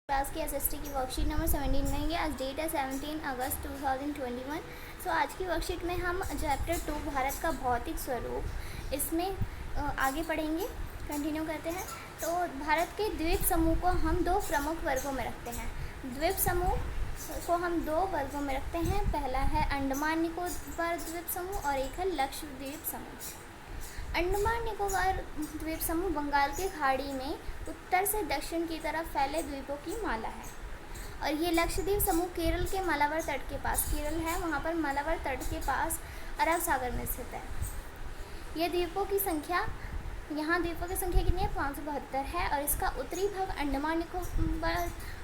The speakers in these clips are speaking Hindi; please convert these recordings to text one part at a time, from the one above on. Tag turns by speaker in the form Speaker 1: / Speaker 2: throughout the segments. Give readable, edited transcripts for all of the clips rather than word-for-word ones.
Speaker 1: क्लास की एसएसटी की वर्कशीट नंबर 17 लेंगे। आज डेट है 17 अगस्त 2021। सो आज की वर्कशीट में हम चैप्टर 2 भारत का भौतिक स्वरूप इसमें आगे पढ़ेंगे। कंटिन्यू करते हैं। तो भारत के द्वीप समूह को हम दो प्रमुख वर्गों में रखते हैं। द्वीप समूह को हम दो वर्गों में रखते हैं। पहला है अंडमान निकोबार द्वीप समूह और एक है लक्षद्वीप समूह। अंडमान निकोबार द्वीप समूह बंगाल की खाड़ी में उत्तर से दक्षिण की तरफ फैले द्वीपों की माला है। और ये लक्षद्वीप समूह केरल के मालाबार तट के पास, केरल है वहाँ पर मालाबार तट के पास अरब सागर में स्थित है। ये द्वीपों की संख्या कितनी है? 572 है। और इसका उत्तरी भाग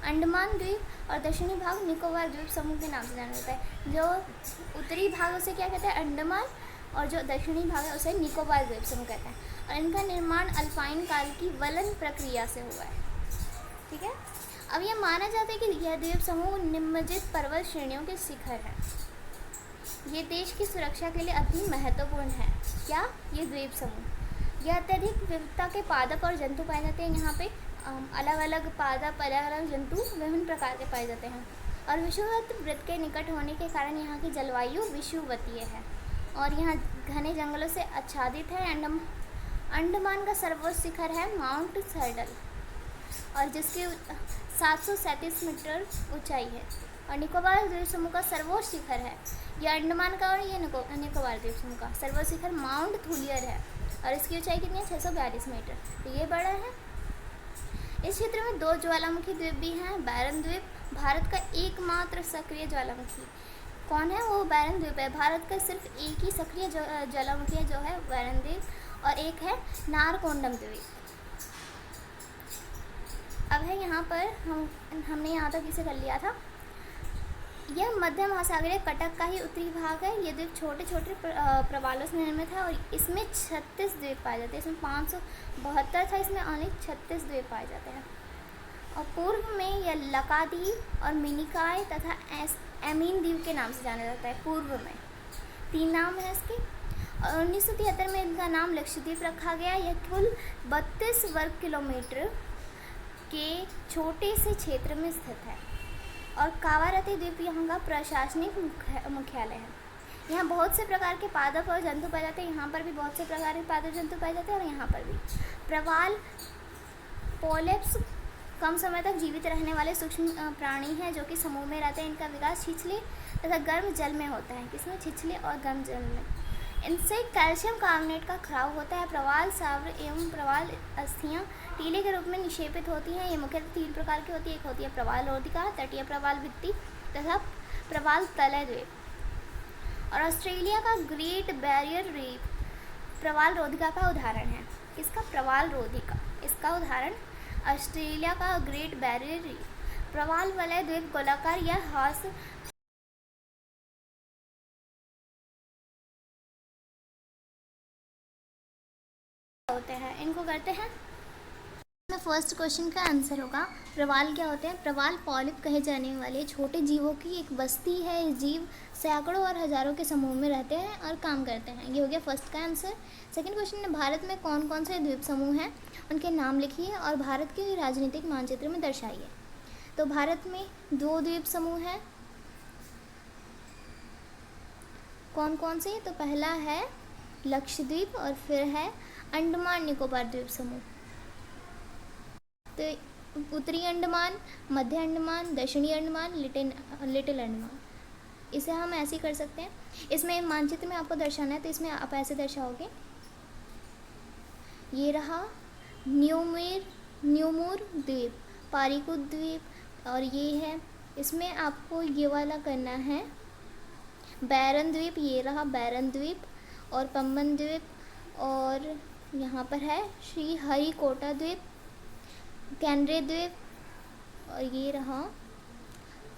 Speaker 1: अंडमान द्वीप और दक्षिणी भाग निकोबार द्वीप समूह के नाम से जाना जाता है। जो उत्तरी भाग उसे क्या कहते हैं? अंडमान, और जो दक्षिणी भाग है उसे निकोबार द्वीप समूह कहते हैं। और इनका निर्माण अल्पाइन काल की वलन प्रक्रिया से हुआ है। ठीक है। अब यह माना जाता है कि यह द्वीप समूह निम्नलिखित पर्वत श्रेणियों के शिखर है। ये देश की सुरक्षा के लिए अति महत्वपूर्ण है। क्या? ये द्वीप समूह यह अत्यधिक विविधता के पादप और जंतु पाए जाते हैं। यहाँ पे अलग अलग पादप, अलग अलग जंतु विभिन्न प्रकार के पाए जाते हैं। और विषुवत वृत्त के निकट होने के कारण यहाँ की जलवायु विषुवतीय है और यहाँ घने जंगलों से आच्छादित है। अंडमान का सर्वोच्च शिखर है माउंट सैडल और जिसकी 737 मीटर ऊंचाई है। और निकोबार द्वीप समूह का सर्वोच्च शिखर है, यह अंडमान का और ये निकोबार द्वीप समूह का सर्वोच्च शिखर माउंट थुलियर है और इसकी ऊंचाई कितनी है? 642 मीटर। तो ये बड़ा है। इस क्षेत्र में दो ज्वालामुखी द्वीप भी हैं। बैरन द्वीप भारत का एकमात्र सक्रिय ज्वालामुखी कौन है? वो बैरन द्वीप है। भारत का सिर्फ एक ही सक्रिय ज्वालामुखी है जो है बैरन द्वीप, और एक है नारकोंडम द्वीप। अब है यहाँ पर हमने यहाँ तक इसे कर लिया था। यह मध्य महासागरीय कटक का ही उत्तरी भाग है। ये द्वीप छोटे छोटे प्रवालों से निर्मित है और इसमें 36 द्वीप पाए जाते हैं। इसमें 572 था, इसमें ओनली 36 द्वीप पाए जाते हैं। और पूर्व में यह लकाद्वीप और मिनिकॉय तथा एमीन द्वीप के नाम से जाना जाता है। पूर्व में 3 नाम है इसके। और 1973 में इनका नाम लक्षद्वीप रखा गया। यह कुल 32 वर्ग किलोमीटर के छोटे से क्षेत्र में स्थित है। और कावारती द्वीप यहाँ का प्रशासनिक मुख्यालय है। यहाँ बहुत से प्रकार के पादप और जंतु पाए जाते हैं। यहाँ पर भी बहुत से प्रकार के पादप जंतु पाए जाते हैं। और यहाँ पर भी प्रवाल पोलेप्स कम समय तक जीवित रहने वाले सूक्ष्म प्राणी हैं जो कि समूह में रहते हैं। इनका विकास छिछले तथा गर्म जल में होता है। किसमें? छिछले और गर्म जल में। इनसे कैल्शियम कार्बोनेट का खराव होता है। प्रवाल सावर एवं प्रवाल अस्थियाँ टीले के रूप में निक्षेपित होती हैं। ये मुख्यतः 3 प्रकार की होती है। एक होती है प्रवाल रोधिका, तटीय प्रवाल भित्ति तथा प्रवाल तलय द्वीप। और ऑस्ट्रेलिया का ग्रेट बैरियर रीफ प्रवाल रोधिका का उदाहरण है। किसका? प्रवाल रोधिका। इसका उदाहरण ऑस्ट्रेलिया का ग्रेट बैरियर रीफ। प्रवाल वलय द्वीप गोलाकार या हास होते हैं। इनको करते हैं। इसमें फर्स्ट क्वेश्चन का आंसर होगा प्रवाल क्या होते हैं? प्रवाल पॉलिप कहे जाने वाले छोटे जीवों की एक बस्ती है। इस जीव सैकड़ों और हजारों के समूह में रहते हैं और काम करते हैं। ये हो गया फर्स्ट का आंसर। सेकंड क्वेश्चन है भारत में कौन कौन से द्वीप समूह हैं, उनके नाम लिखिए और भारत के राजनीतिक मानचित्र में दर्शाइए। तो भारत में 2 द्वीप समूह हैं। कौन कौन से? तो पहला है लक्षद्वीप और फिर है अंडमान निकोबार द्वीप समूह। तो उत्तरी अंडमान, मध्य अंडमान, दक्षिणी अंडमान, लिटिल अंडमान, इसे हम ऐसे ही कर सकते हैं। इसमें मानचित्र में आपको दर्शाना है तो इसमें आप ऐसे दर्शाओगे। ये रहा न्यूमूर द्वीप, पारीकुद द्वीप, और ये है इसमें आपको ये वाला करना है बैरन द्वीप। ये रहा बैरन द्वीप और पंबन द्वीप, और यहाँ पर है श्री हरिकोटा द्वीप, कैनरे द्वीप, और ये रहा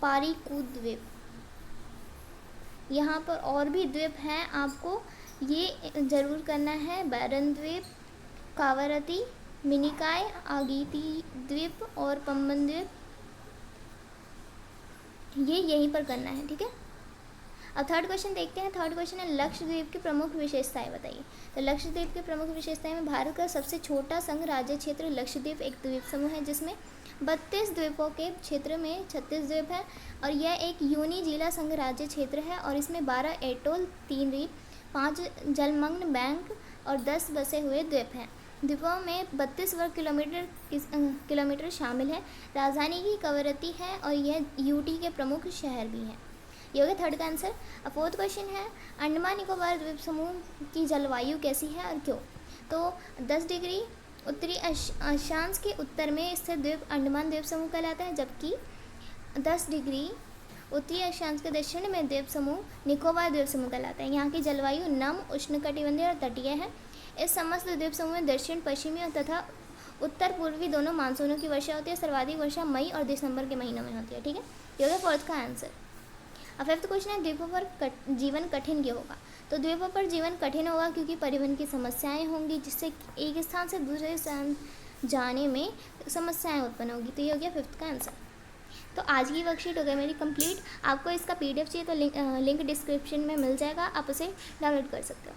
Speaker 1: पारीकुद द्वीप। यहाँ पर और भी द्वीप हैं, आपको ये ज़रूर करना है। बैरन द्वीप, कावारती, मिनिकॉय, आगीती द्वीप और पंबन द्वीप, ये यहीं पर करना है। ठीक है। अब थर्ड क्वेश्चन देखते हैं। थर्ड क्वेश्चन है लक्षद्वीप की प्रमुख विशेषताएं बताइए। तो लक्षद्वीप की प्रमुख विशेषताएं में भारत का सबसे छोटा संघ राज्य क्षेत्र लक्षद्वीप एक द्वीप समूह है जिसमें 32 द्वीपों के क्षेत्र में 36 द्वीप हैं और यह एक यूनी जिला संघ राज्य क्षेत्र है और इसमें 12 एटोल, 3 द्वीप, 5 जलमग्न बैंक और 10 बसे हुए द्वीप हैं। द्वीपों में 32 वर्ग किलोमीटर शामिल है। राजधानी की कवरत्ती है और यह यूटी के प्रमुख शहर भी हैं। ये हो गया थर्ड का आंसर। अब फोर्थ क्वेश्चन है, अंडमान निकोबार द्वीप समूह की जलवायु कैसी है और क्यों? तो 10 डिग्री उत्तरी अक्षांश के उत्तर में स्थित द्वीप अंडमान द्वीप समूह कहलाता है, जबकि 10 डिग्री उत्तरी अक्षांश के दक्षिण में द्वीप समूह निकोबार द्वीप समूह कहलाता है। यहाँ की जलवायु नम, उष्णकटिबंधीय और तटीय है। इस समस्त द्वीप समूह में दक्षिण पश्चिमी तथा उत्तर पूर्वी दोनों मानसूनों की वर्षा होती है। सर्वाधिक वर्षा मई और दिसंबर के महीनों में होती है। ठीक है, ये हो गया फोर्थ का आंसर। अब फिफ्थ क्वेश्चन है, द्वीपों पर जीवन कठिन क्यों होगा? तो द्वीपों पर जीवन कठिन होगा क्योंकि परिवहन की समस्याएं होंगी, जिससे एक स्थान से दूसरे स्थान जाने में समस्याएं उत्पन्न होगी। तो ये हो गया फिफ्थ का आंसर। तो आज की वर्कशीट हो गई मेरी कंप्लीट। आपको इसका PDF चाहिए तो लिंक डिस्क्रिप्शन में मिल जाएगा, आप उसे डाउनलोड कर सकते हो।